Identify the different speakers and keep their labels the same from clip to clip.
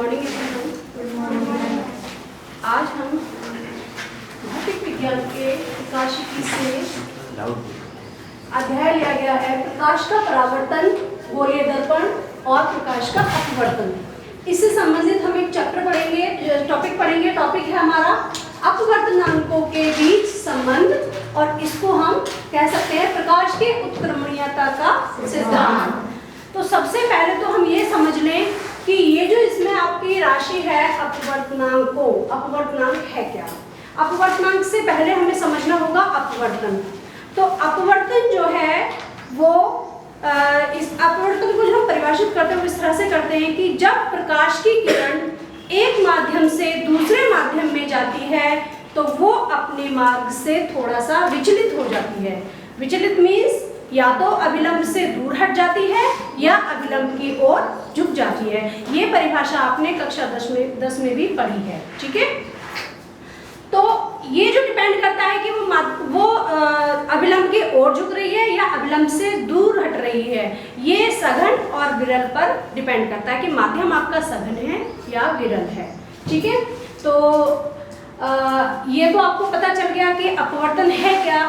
Speaker 1: Morning everyone. Good morning. आज हम भौतिक विज्ञान के प्रकाशिकी से अध्याय लिया गया है प्रकाश का परावर्तन, गोलीय दर्पण और प्रकाश का अपवर्तन। इससे संबंधित हम एक चैप्टर पढ़ेंगे, टॉपिक पढ़ेंगे। टॉपिक है हमारा अपवर्तनांकों के बीच संबंध, और इसको हम कह सकते हैं प्रकाश के उत्क्रमणीयता का सिद्धांत। तो सबसे पहले तो हम ये समझ लें कि ये जो इसमें आपकी राशि है अपवर्तनांक है क्या। अपवर्तनांक से पहले हमें समझना होगा अपवर्तन। तो अपवर्तन जो है वो इस अपवर्तन को जो हम परिभाषित करते हैं इस तरह से करते हैं कि जब प्रकाश की किरण एक माध्यम से दूसरे माध्यम में जाती है तो वो अपने मार्ग से थोड़ा सा विचलित हो जाती है। विचलित मीन्स या तो अभिलंब से दूर हट जाती है या अभिलंब की ओर झुक जाती है। ये परिभाषा आपने कक्षा 10 में भी पढ़ी है, ठीक है। तो ये जो डिपेंड करता है कि वो अभिलंब की ओर झुक रही है या अभिलंब से दूर हट रही है, ये सघन और विरल पर डिपेंड करता है कि माध्यम आपका सघन है या विरल है, ठीक है। तो ये तो आपको पता चल गया कि अपवर्तन है क्या।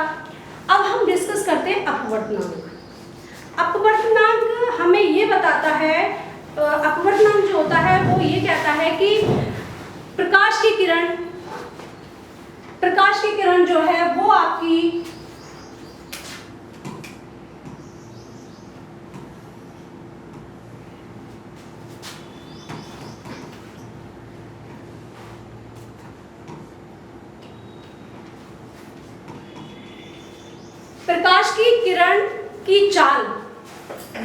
Speaker 1: अब हम डिस्कस करते हैं अपवर्तनांक। अपवर्तनांक हमें ये बताता है, अपवर्तनांक जो होता है वो ये कहता है कि प्रकाश की किरण जो है वो आपकी की चाल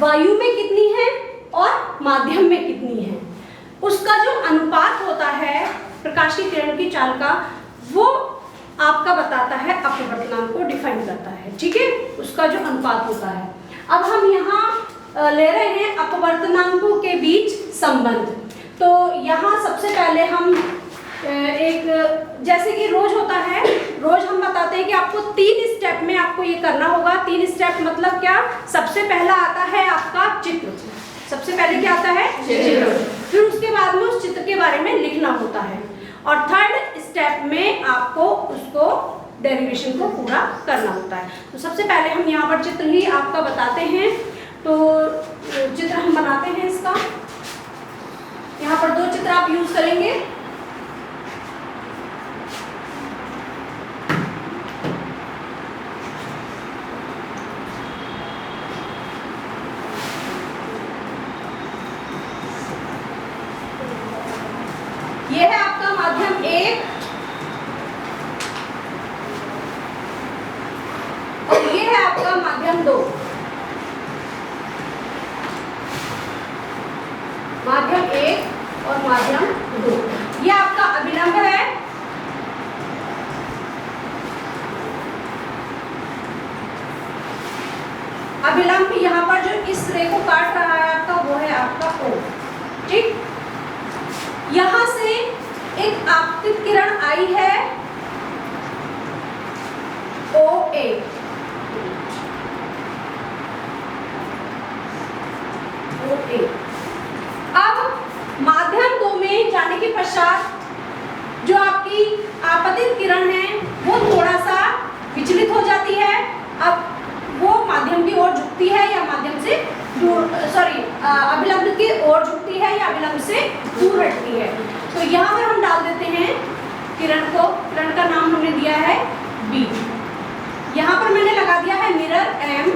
Speaker 1: वायु में कितनी है और माध्यम में कितनी है, उसका जो अनुपात होता है प्रकाश की किरण की चाल का, वो आपका बताता है अपवर्तनांक को डिफाइन करता है, ठीक है। उसका जो अनुपात होता है। अब हम यहाँ ले रहे हैं अपवर्तनांकों के बीच संबंध। तो यहाँ सबसे पहले हम एक जैसे कि रोज होता है, रोज हम बताते हैं कि आपको 3 स्टेप में आपको ये करना होगा। 3 स्टेप मतलब क्या? सबसे पहला आता है आपका चित्र। सबसे पहले क्या आता है? चित्र। फिर उसके बाद में उस चित्र के बारे में लिखना होता है, और थर्ड स्टेप में आपको उसको डेरिवेशन को पूरा करना होता है। तो सबसे पहले हम यहाँ पर चित्र ही आपका बताते हैं। तो चित्र हम बनाते हैं इसका। यहाँ पर 2 चित्र आप यूज करेंगे। ये है आपका माध्यम 1 और ये है आपका माध्यम 2। माध्यम 1 और माध्यम 2, ये आपका अभिलंब है। अभिलंब यहाँ पर जो इस रे को काट रहा है आपका, वो है आपका O, ठीक। यहां से एक आपतित किरण आई है OA। अब माध्यम 2 में जाने के पश्चात जो आपकी आपतित किरण है वो थोड़ा सा विचलित हो जाती है। अब वो माध्यम की ओर झुकती है या माध्यम से दूर, अभिलंब की ओर झुकती है या अभिलंब से दूर हटती है। तो यहाँ पर हम डाल देते हैं किरण को। किरण का नाम हमने दिया है B। यहाँ पर मैंने लगा दिया है मिरर M।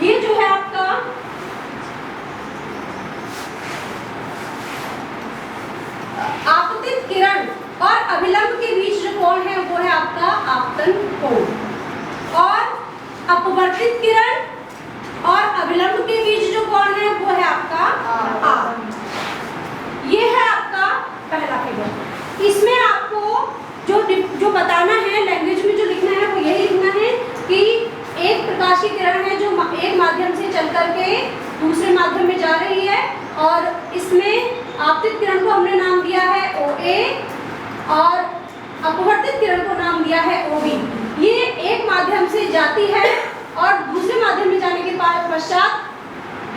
Speaker 1: ये जो है आपका आपतित किरण और अभिलंब के बीच जो कोण है वो है आपका आपतन कोण, और अपवर्तित किरण और अभिलंब के बीच जो कोण है वो है आपका R। ये है आपका पहला फिगर। इसमें आपको जो बताना है, लैंग्वेज में जो लिखना है वो यही लिखना है कि एक प्रकाश की किरण है जो एक माध्यम से चल करके दूसरे माध्यम में जा रही है, और इसमें आपतित किरण को हमने नाम दिया है OA और अपवर्तित किरण को नाम दिया है OB। ये एक माध्यम से जाती है और दूसरे माध्यम में जाने के पश्चात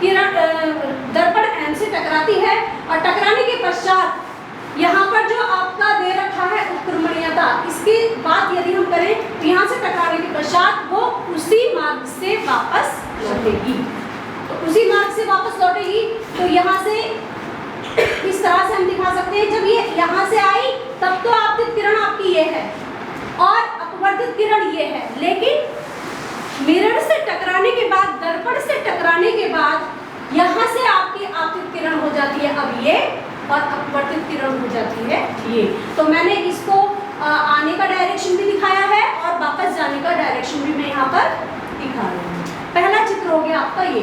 Speaker 1: दर्पण एम से टकराती है और टकराने के पश्चात यहाँ पर जो आपका दे रखा है उत्क्रमणीयता, इसकी बात यदि हम करें तो यहाँ से टकराने के पश्चात वो उसी मार्ग से वापस लौटेगी। तो उसी मार्ग से वापस लौटेगी तो यहाँ से इस तरह से हम दिखा सकते हैं, जब ये यहाँ से आई तब तो आपतित किरण आपकी ये है और अपवर्तित किरण ये है, लेकिन मिरर से टकराने के बाद, दर्पण से टकराने के बाद यहाँ से आपकी आपतित किरण हो जाती है अब ये, और अपवर्तित किरण हो जाती है ये। तो मैंने इसको आने का डायरेक्शन भी दिखाया है और वापस जाने का डायरेक्शन भी मैं यहाँ पर दिखा रही हूँ। पहला चित्र हो गया आपका ये।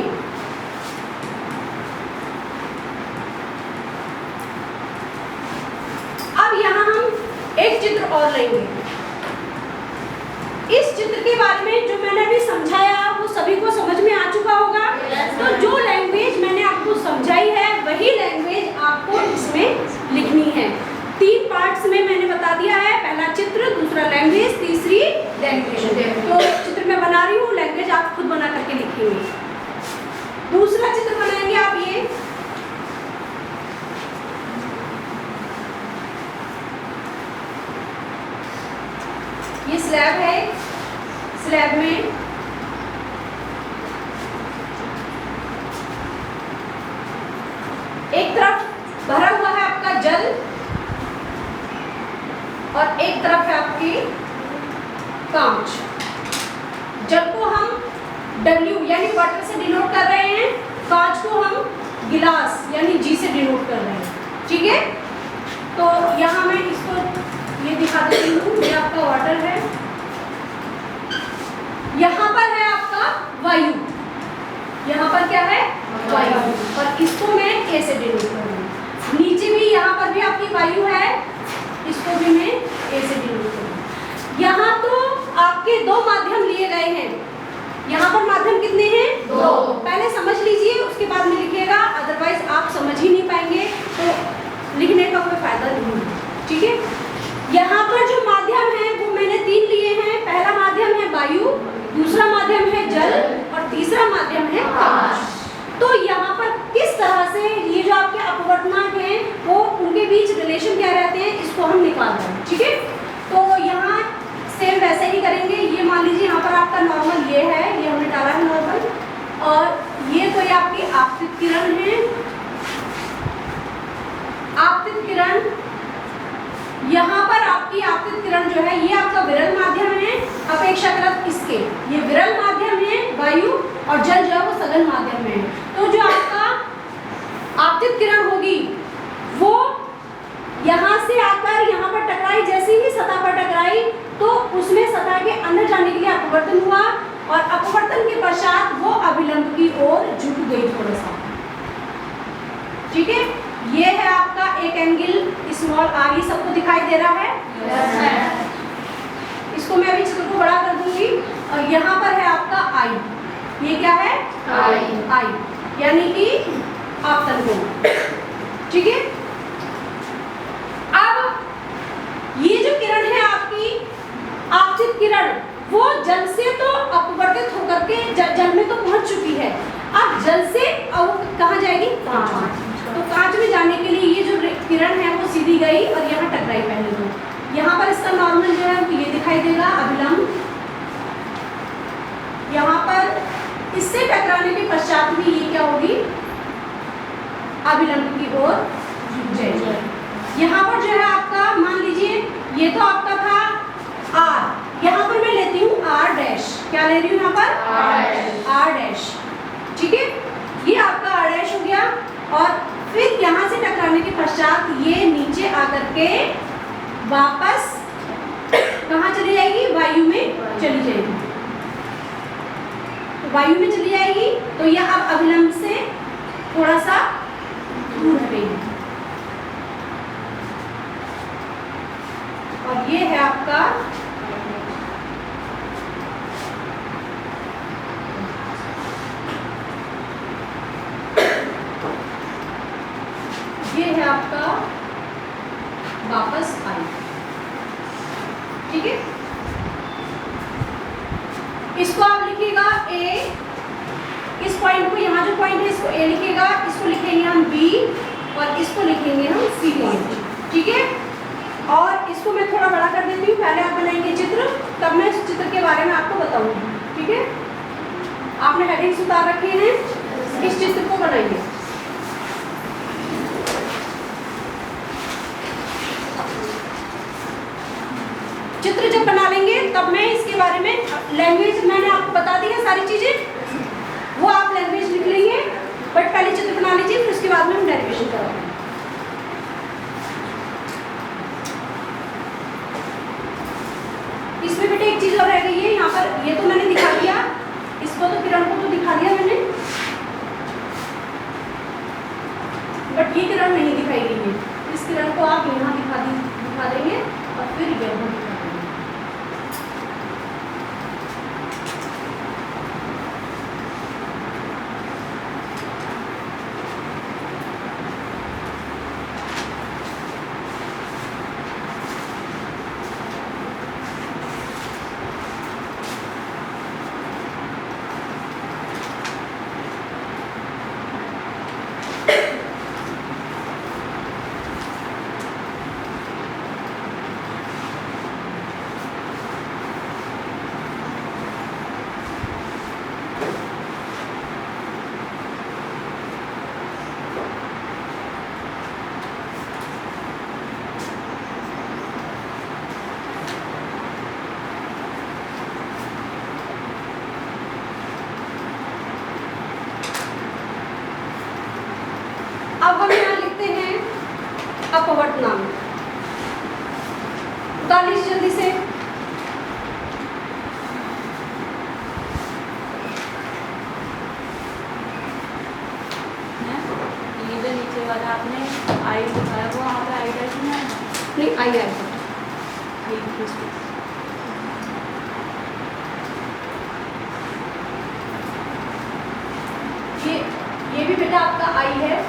Speaker 1: अब यहाँ हम एक चित्र और लेंगे। इस चित्र के बारे में जो मैंने अभी समझाया वो सभी को समझ में आ चुका होगा। तो जो लैंग्वेज मैंने आपको समझाई है वही लैंग्वेज आपको इसमें लिखनी है। 3 पार्ट्स में मैंने बता दिया है, पहला चित्र, दूसरा लैंग्वेज, तीसरी लैंग्वेज। तो चित्र मैं बना रही हूँ, लैंग्वेज आप खुद बना करके लिखेंगे। दूसरा चित्र बनाएंगे आप ये स्लैब है, स्लैब में एक तरफ भरा हुआ है आपका जल और एक तरफ है आपकी कांच। जल को हम W यानी वाटर से डिनोट कर रहे हैं, कांच को हम गिलास यानी G से डिनोट कर रहे हैं। ठीक है, तो यहाँ मैं इसको ये दिखा देती हूँ। ये आपका वाटर है, यहाँ पर है आपका वायु, यहाँ पर क्या है वायु, और इसको मैं A से डिनोट कर रही हूँ। नीचे भी यहाँ पर भी आपकी वायु है, इसको भी मैं A से डिनोट कर रही हूँ। यहाँ तो आपके 2 माध्यम लिए गए हैं। यहाँ पर माध्यम कितने हैं? 2। पहले समझ लीजिए, उसके बाद में लिखिएगा, अदरवाइज आप समझ ही नहीं पाएंगे तो लिखने का कोई फायदा नहीं है। ठीक है, यहाँ पर जो माध्यम है वो मैंने 3 लिए हैं। पहला माध्यम है वायु, दूसरा माध्यम है जल और तीसरा माध्यम है कांच। तो यहाँ पर किस तरह से ये जो आपके अपवर्तनांक हैं वो उनके बीच रिलेशन क्या रहते हैं, इसको हम निकाल रहे हैं। ठीक है, तो यहाँ सेम वैसे ही करेंगे। ये मान लीजिए यहाँ पर आपका नॉर्मल ये है, ये हमने डाला है नॉर्मल, और ये कोई आपकी आपतित किरण है। आपतित किरण, यहाँ पर आपकी आपतित किरण जो है ये आपका विरल माध्यम है अपेक्षाकृत इसके, ये विरल माध्यम है वायु, और जल जो है वो सघन माध्यम में है। तो जो आपका आपतित किरण होगी वो यहाँ से आकर यहाँ पर टकराई, जैसे ही सतह पर टकराई तो उसमें सतह के अंदर जाने के लिए अपवर्तन हुआ, और अपवर्तन के पश्चात वो अभिलंब की ओर झुक गई थोड़ा सा। ठीक है, ये है आपका एक एंगल स्मॉल आर, ये सबको दिखाई दे रहा है? yes, इसको मैं अभी चित्र को बड़ा कर दूंगी। और यहाँ पर है आपका आई, ये क्या है? आई यानी कि आपतन कोण। ठीक है, अब ये जो किरण है आपकी आपतित किरण, वो जल से तो अपवर्तित होकर के जल में तो पहुंच चुकी है। अब जल से अब कहाँ जाएगी? कांच। तो कांच में जाने के लिए ये जो किरण है वो सीधी गई और यहाँ टकराई पहले तो। यहाँ पर इसका नॉर्मल जो है वो ये दिखाई देगा अभिलंब। यहाँ पर इससे टकराने के पश्चात भी ये क्या होगी? अभिलंब की ओर झुक जाएगी। यहाँ पर जो है आपका मान लीजिए ये तो आपका था R, यहाँ पर मैं लेती हूँ R डैश। क्या ले रही हूँ यहाँ पर? R dash. ठीक है, ये आपका R डैश हो गया, और फिर यहाँ से टकराने के पश्चात ये नीचे आकर के वापस कहाँ चली जाएगी? वायु में चली जाएगी। तो वायु में चली जाएगी तो यह अब अभिलंब से थोड़ा सा दूर हटेगी, और ये है आपका आपका वापस आई। ठीक है, इसको आप लिखिएगा ए, इस पॉइंट को, यहाँ जो पॉइंट है इसको ए लिखेगा, इसको लिखेंगे हम बी और इसको लिखेंगे हम सी पॉइंट, ठीक है। और इसको मैं थोड़ा बड़ा कर देती हूँ, पहले आप बनाएंगे चित्र, तब मैं इस चित्र के बारे में आपको बताऊंगी, ठीक है। आपने हेडिंग्स उतार रखे हैं, इस चित्र को बनाइए। चित्र जब बना लेंगे तब मैं इसके बारे में, लैंग्वेज मैंने आपको बता दी है सारी चीजें, वो आप लैंग्वेज लिख लेंगे, बट पहले चित्र बना लीजिए, फिर उसके बाद में हम डेरिवेशन कराएंगे। इसमें बेटे एक चीज और रह गई है यहाँ पर, ये तो मैंने दिखा दिया, इसको तो किरण को तो दिखा दिया मैंने, बट ये किरण नहीं दिखाई गई है। इस किरण को आप यहाँ दिखा देंगे और फिर यहाँ दिखा देंगे। अब हम यहाँ लिखते हैं अपवर्तनांक, उतार लीजिए जल्दी से।
Speaker 2: ये जो नीचे वाला आपने आई दिखाया वो वहाँ पे आई टाइप
Speaker 1: नहीं, आई ये भी बेटा आपका आई है।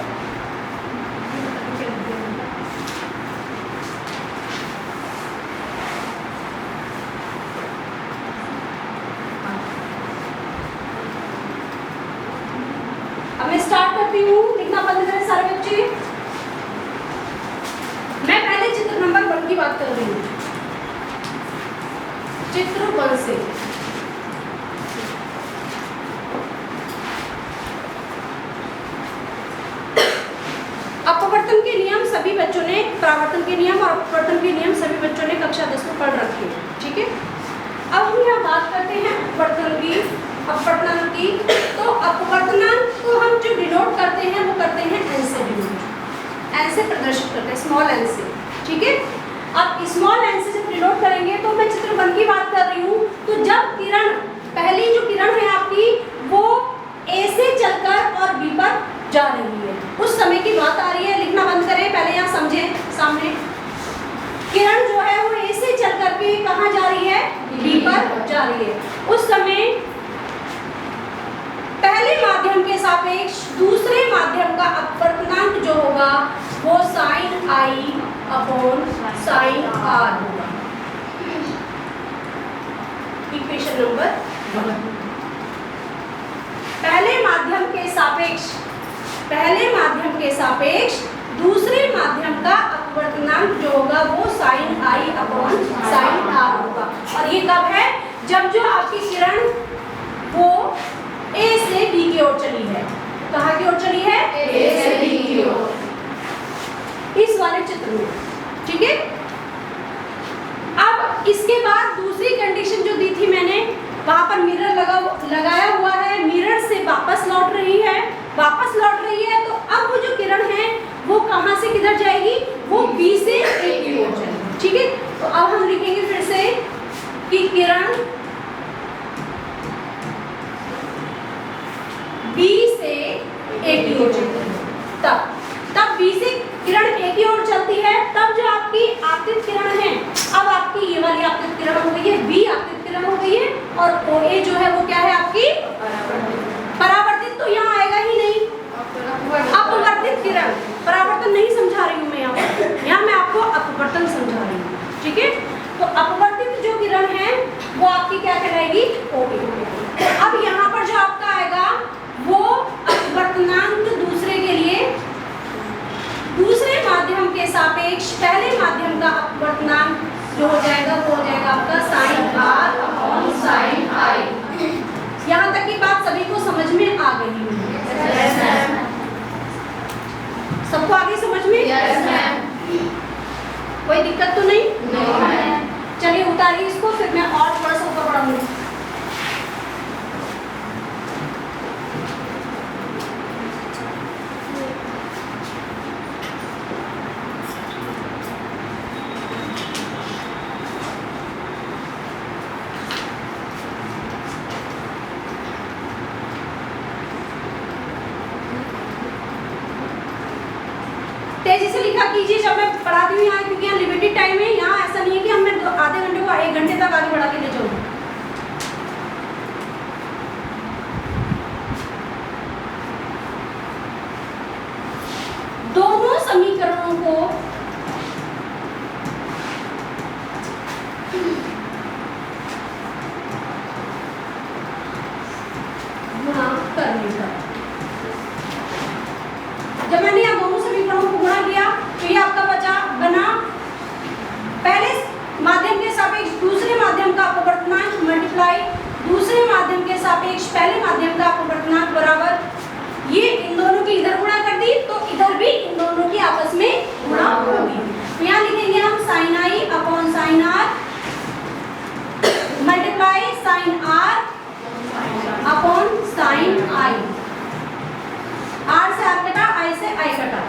Speaker 1: अब मैं स्टार्ट करती हूँ, लिखना बंद करें सारे बच्चे। मैं पहले चित्र नंबर 1 की बात कर रही हूँ, चित्र 1 से। अपवर्तन के नियम सभी बच्चों ने, परावर्तन के नियम और अपवर्तन के नियम सभी बच्चों ने कक्षा 10 में पढ़ रखे हैं, ठीक है। अब हम यहाँ बात करते हैं अपवर्तन की। तो अपवर्तनांक को हम जो डिनोट करते हैं वो करते हैं एन से डिनोट, एन से प्रदर्शित करते हैं, स्मॉल एन से, ठीक है। अब स्मॉल एन से जब डिनोट करेंगे, तो मैं चित्र 1 की बात कर रही हूँ, तो जब किरण, पहली जो किरण है आपकी, वो ए से चलकर और बी पर जा रही है, उस समय की बात आ रही है। लिखना बंद करें, पहले यहाँ समझे। सामने किरण जो है वो ए से चल करके कहाँ जा रही है, बी पर जा रही है। उस समय पहले माध्यम के सापेक्ष दूसरे माध्यम का अपवर्तनांक जो होगा वो sine i upon sine r होगा। Equation number 1। पहले माध्यम के सापेक्ष दूसरे माध्यम का अपवर्तनांक जो होगा वो sine i upon sine r होगा। और ये कब है, जब जो आपकी किरण वो ए से बी की ओर चली है। कहाँ की ओर चली है, ए से बी की ओर, इस वाले चित्र में, ठीक है। अब इसके बाद दूसरी कंडीशन जो दी थी मैंने, वहां पर मिरर लगाया हुआ है, मिरर से वापस लौट रही है, तो अब वो जो किरण है वो कहाँ से किधर जाएगी, वो बी से ए की ओर जाएगी, ठीक है। तो अब हम लिखेंगे फिर से कि किरण बी से ए की ओर चलती है। तब बी से किरण ए की ओर चलती है, तब जो आपकी आपतित किरण है, अब आपकी ये वाली आपतित किरण हो गई है, बी आपतित किरण हो गई है, और ओ ए जो है वो क्या है आपकी परावर्तित। तो यहाँ आएगा ही नहीं, अपवर्तित किरण। परावर्तन नहीं समझा रही हूँ मैं यहाँ मैं आपको अपवर्तन समझा रही हूँ, ठीक है। तो अपवर्तित जो किरण है वो आपकी क्या कहलाएगी, ओ ए। तो अब यहाँ पर जो आपका आएगा वो अपवर्तनांक तेजी से लिखा कीजिए जब मैं पढ़ाती हूँ यहाँ, क्योंकि यहाँ लिमिटेड टाइम है। यहाँ ऐसा नहीं है कि हमें आधे घंटे को 1 घंटे तक आगे बढ़ा के ले जाऊँ। दोनों समीकरणों को गुणा करने का, जब मैंने यहाँ दोनों समीकरणों को गुणा किया तो ये आपका बना पहले माध्यम के सापेक्ष दूसरे माध्यम का अपवर्तनांक मल्टीप्लाई दूसरे माध्यम के सापेक्ष पहले माध्यम का अपवर्तनांक बराबर, ये इन दोनों की इधर गुणा कर दी तो इधर भी इन दोनों की आपस में गुणा होगी। तो यहाँ लिखेंगे हम sin i upon sin r multiply sin r upon sin i। r से r कटा, i से i कटा।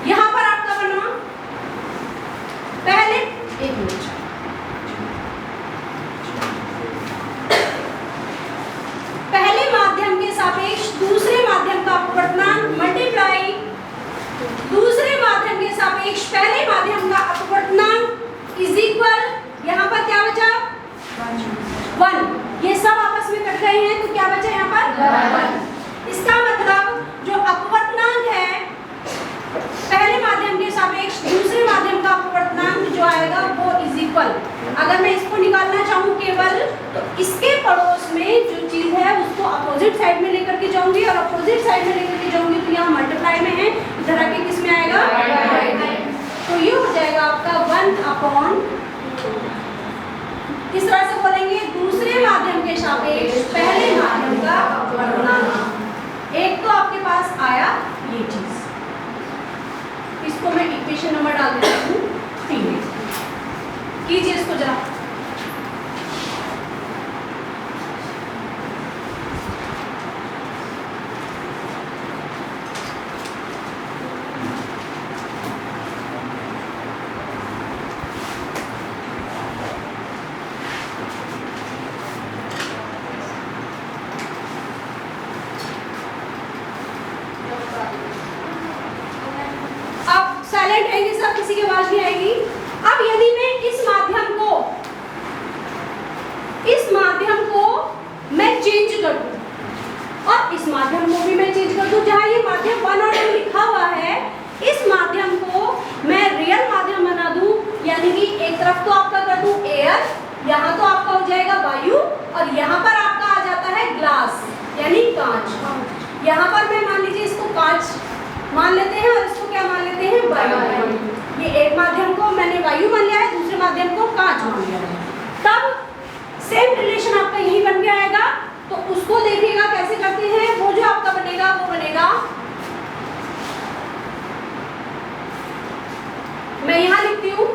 Speaker 1: यहाँ पर आपका बना पहले, एक मिनट, पहले माध्यम के सापेक्ष दूसरे माध्यम का अपवर्तनांक मल्टीप्लाई दूसरे माध्यम के सापेक्ष पहले माध्यम का अपवर्तनांक इज इक्वल, यहाँ पर क्या बचा 1। ये सब आपस में कट गए हैं तो क्या बचा यहाँ पर 1। इसका मतलब जो अपवर्तनांक है पहले माध्यम के सापेक्ष दूसरे माध्यम का अपवर्तनांक जो आएगा वो इज इक्वल, अगर मैं इसको निकालना चाहूँ केवल तो इसके पड़ोस में जो चीज है उसको अपोजिट साइड में लेकर के जाऊंगी और अपोजिट साइड में लेकर के जाऊंगी तो यहाँ मल्टीप्लाई में है, इधर आके किस में आएगा, तो ये हो जाएगा आपका 1/, किस तरह से बोलेंगे, दूसरे माध्यम के सापेक्ष पहले माध्यम का अपवर्तनांक। एक तो आपके पास आया ये चीज, इसको मैं इक्वेशन नंबर डाल देती हूँ 3। कीजिए इसको जरा, साइलेंट रहेंगे सब, किसी की आवाज नहीं आएगी। अब यदि मैं इस माध्यम को मैं चेंज कर दूं और इस माध्यम को भी मैं चेंज कर दूं, जहां ये माध्यम 1 और 2 लिखा हुआ है इस माध्यम को मैं रियल माध्यम बना दूं, यानी कि एक तरफ तो आपका कर दूं एयर, यहाँ तो आपका हो जाएगा वायु और यहाँ पर आपका आ जाता है ग्लास यानी कांच। यहाँ पर मैं मान लीजिए इसको कांच मान लेते हैं और इसको क्या मान लेते हैं, वायु। ये एक माध्यम को मैंने वायु मान लिया है, दूसरे माध्यम को कांच मान लिया है। तब सेम रिलेशन आपका यही बन के आएगा, तो उसको देखिएगा कैसे करते हैं। वो जो आपका बनेगा वो बनेगा, मैं यहाँ लिखती हूँ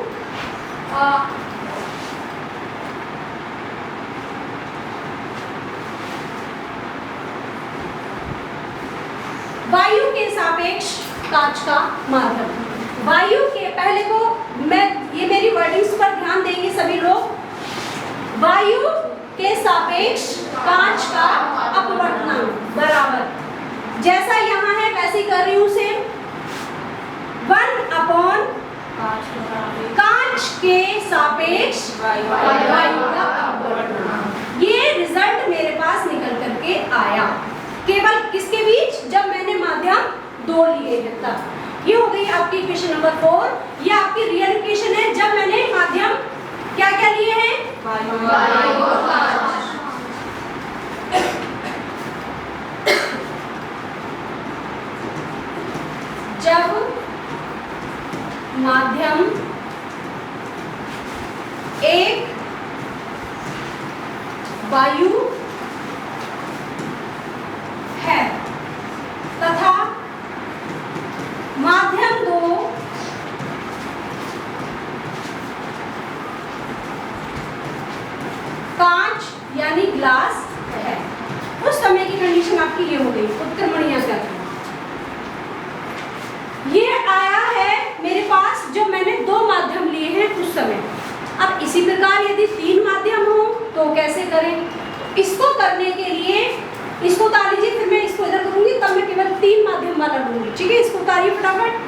Speaker 1: वायु के सापेक्ष कांच का माध्यम। वायु के पहले को मैं, ये मेरी वर्डिंग्स पर ध्यान देंगे सभी लोग। वायु के सापेक्ष कांच का अपवर्तनांक बराबर, जैसा यहाँ है वैसे ही कर रही हूँ सेम, 1/, कांच के सापेक्ष वायु का अपवर्तनांक। ये रिजल्ट मेरे पास निकल करके आया, केवल किसके बीच, जब मैंने माध्यम 2 लिए हैं तब। ये हो गई आपकी इक्वेशन नंबर 4। ये आपकी रियल इक्वेशन है जब मैंने माध्यम क्या क्या लिए हैं, वायु और कांच। जब माध्यम 1 वायु है तथा माध्यम 2 कांच यानी ग्लास है। उस समय की कंडीशन आपकी ये हो गई, उत्क्रमणीय कर। ये आया है मेरे पास जो मैंने 2 माध्यम लिए हैं उस समय। अब इसी प्रकार यदि 3 माध्यम हो तो कैसे करें? इसको करने के लिए इसको उतार लीजिए, फिर मैं इसको इधर करूंगी, तब मैं केवल 3 माध्यम वाला लूंगी। ठीक है, इसको उतारिए फटाफट।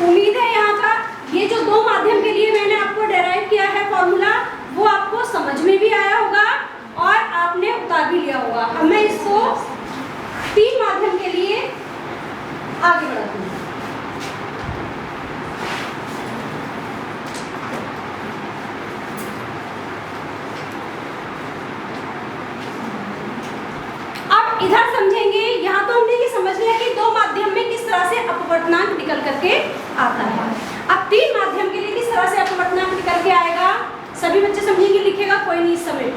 Speaker 1: उम्मीद है यहाँ का ये जो 2 माध्यम के लिए मैंने आपको डेराइव किया है फॉर्मूला, वो आपको समझ में भी आया होगा और आपने उतार भी लिया होगा। अब मैं इसको 3 माध्यम के लिए आगे बढ़ाती हूँ। अब इधर समझेंगे, यहाँ तो हमने ये समझ लिया कि 2 माध्यम में किस तरह से अपवर्तनांक निकल करके आता है। अब 3 माध्यम के लिए किस तरह से अपवर्तनांक निकल के आएगा, सभी बच्चे समझेंगे, लिखेगा कोई नहीं इस समय।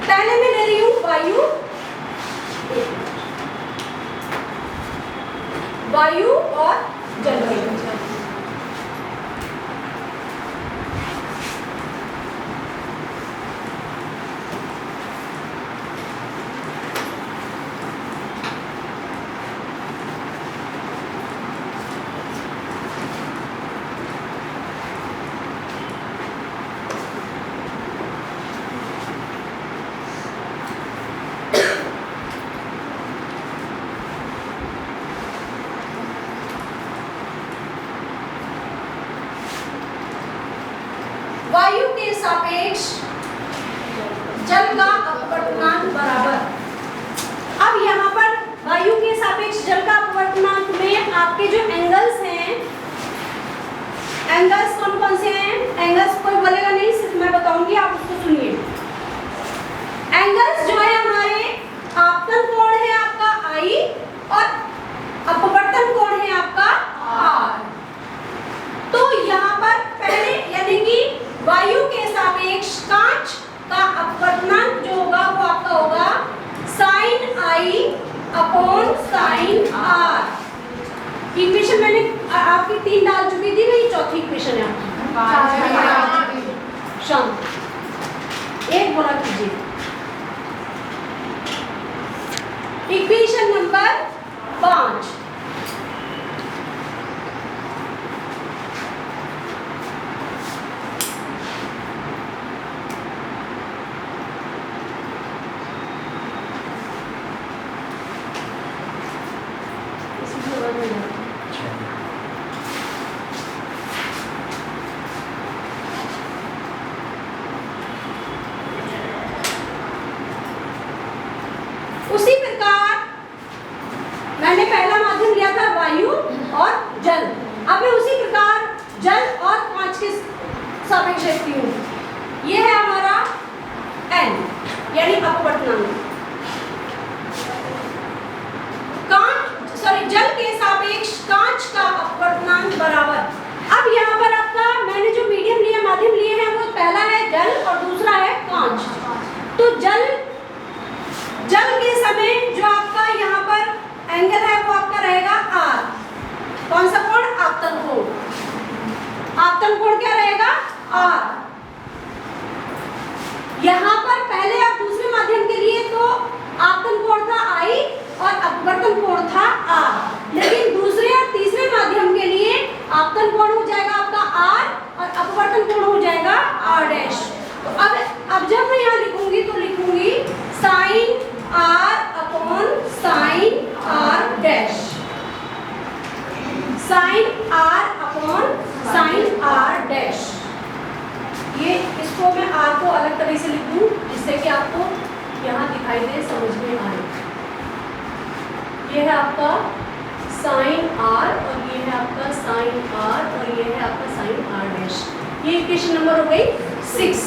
Speaker 1: पहले मैं ले रही हूँ वायु और जलवायु। वायु के सापेक्ष जल का अपवर्तनांक बराबर। अब यहाँ पर वायु के सापेक्ष जल का अपवर्तनांक में आपके जो एंगल्स हैं, एंगल्स कौन कौन से हैं? एंगल्स कोई बोलेगा नहीं, सिर्फ मैं बताऊंगी, आप उसको सुनिए। एंगल्स जो है हमारे, आपतन कोण है आपका I और अपवर्तन कोण है आपका R। तो यहाँ पर पहले यानी कि वायु के सापेक्ष कांच का अपवर्तनांक जो होगा वो आपका होगा sin I upon sin R। Equation मैंने आपकी 3 डाल चुकी थी, वही चौथी इक्वेशन है आपकी। शांत एक बोला कीजिए। Equation number 5। उसी प्रकार मैंने पहला माध्यम लिया था वायु और जल। अब मैं उसी प्रकार जल और कांच के सापेक्ष लिखती हूँ। ये है हमारा N यानी अपवर्तनांक। जल के सापेक्ष कांच का अपवर्तनांक बराबर। अब यहाँ पर आपका मैंने जो मीडियम लिया, माध्यम लिए हैं, वो पहला है जल और दूसरा है कांच। तो जल के समय जो आपका यहाँ पर एंगल है वो आपका रहेगा R। कौन सा कोण? आपतन कोण। आपतन कोण क्या रहेगा? R। यहाँ पर पहले और दूसरे माध्यम के लिए तो आपतन कोण था I और अपवर्तन कोण था R, लेकिन दूसरे और तीसरे माध्यम के लिए आपतन कोण हो जाएगा आपका R और अपवर्तन कोण हो जाएगा R डैश। तो अब जब मैं यहाँ लिखूंगी तो लिखूंगी sin R upon sin R dash, sin R upon sin R dash. ये इसको मैं R को अलग तरह से लिख दूं जिससे कि आपको यहाँ दिखाई दे, समझ में आए। ये है आपका sin R और ये है आपका sin R और ये है आपका sin R डैश। ये इक्वेशन नंबर हो गई 6।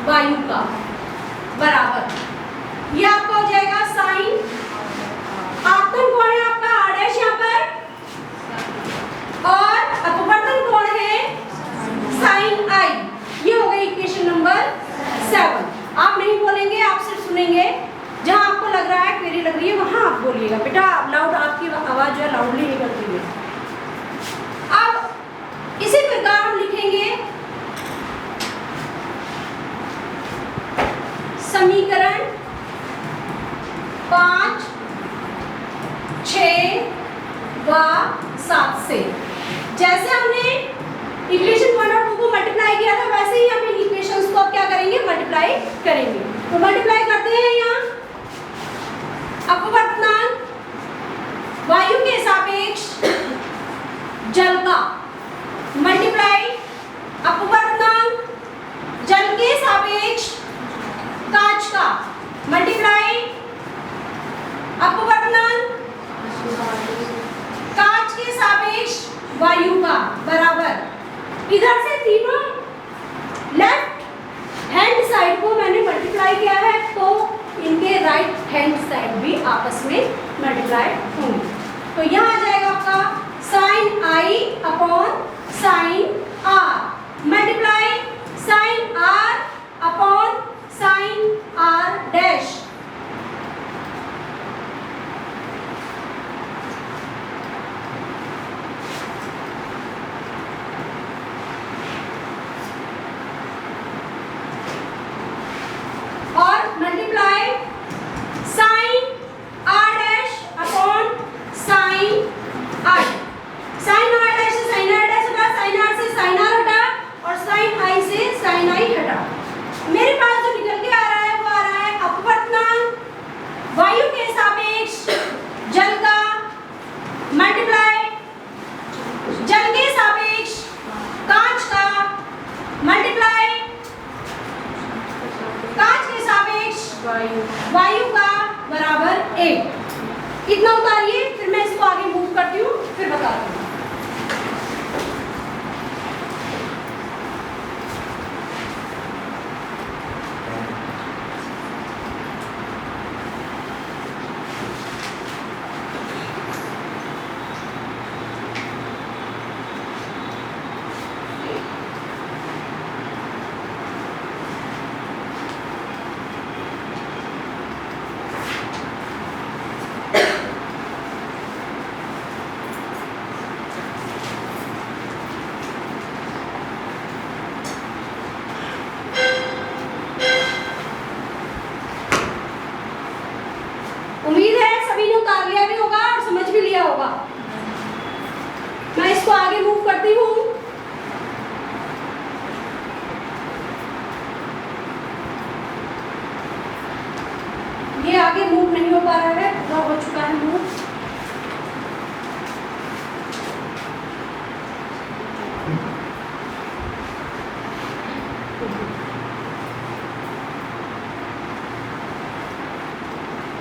Speaker 1: वायु का बराबर, ये आपका हो जाएगा साइन, आपतन कोण है आपका r डैश यहाँ पर, और अपवर्तन कोण है साइन i। ये हो गई इक्वेशन नंबर 7। आप नहीं बोलेंगे, आप सिर्फ सुनेंगे, जहां आपको लग रहा है क्वेरी लग रही है वहां आप बोलिएगा बेटा, लाउड आपकी आवाज जो है लाउडली निकलती है। अब इसी प्रकार हम लिखेंगे समीकरण 5, 6 व 7 से। जैसे हमने इक्वेशन 1 और 2 को मल्टीप्लाई किया था, वैसे ही हम इन इक्वेशंस को अब क्या करेंगे, मल्टीप्लाई करेंगे। तो मल्टीप्लाई करते हैं यहाँ अपवर्तनांक वायु के सापेक्ष जल का, मल्टीप्लाई अपवर्तनांक जल के सापेक्ष कांच का, मल्टीप्लाई अपवर्तनांक कांच के सापेक्ष वायु का बराबर। इधर से तीनों लेफ्ट हैंड साइड को मैंने मल्टीप्लाई किया है, तो इनके राइट हैंड साइड भी आपस में मल्टीप्लाई होंगे। तो यहाँ आ जाएगा आपका sine i upon sine r, multiply sine r upon sine r dash, और multiply sine r dash upon sine r. Sine r dash से साइन आर डैश हटा, साइन आर से साइन आर हटा, और साइन आई से साइन आई हटा। मेरे पास जो निकल के आ रहा है वो आ रहा है अपवर्तनांक वायु के सापेक्ष जल का, मल्टीप्लाई जल के सापेक्ष कांच का, मल्टीप्लाई कांच के सापेक्ष वायु का बराबर 1। इतना उतारिए, फिर मैं इसको आगे मूव करती हूँ, फिर बताती हूँ। उम्मीद है सभी ने उतार लिया भी होगा और समझ भी लिया होगा। मैं इसको आगे मूव करती हूँ।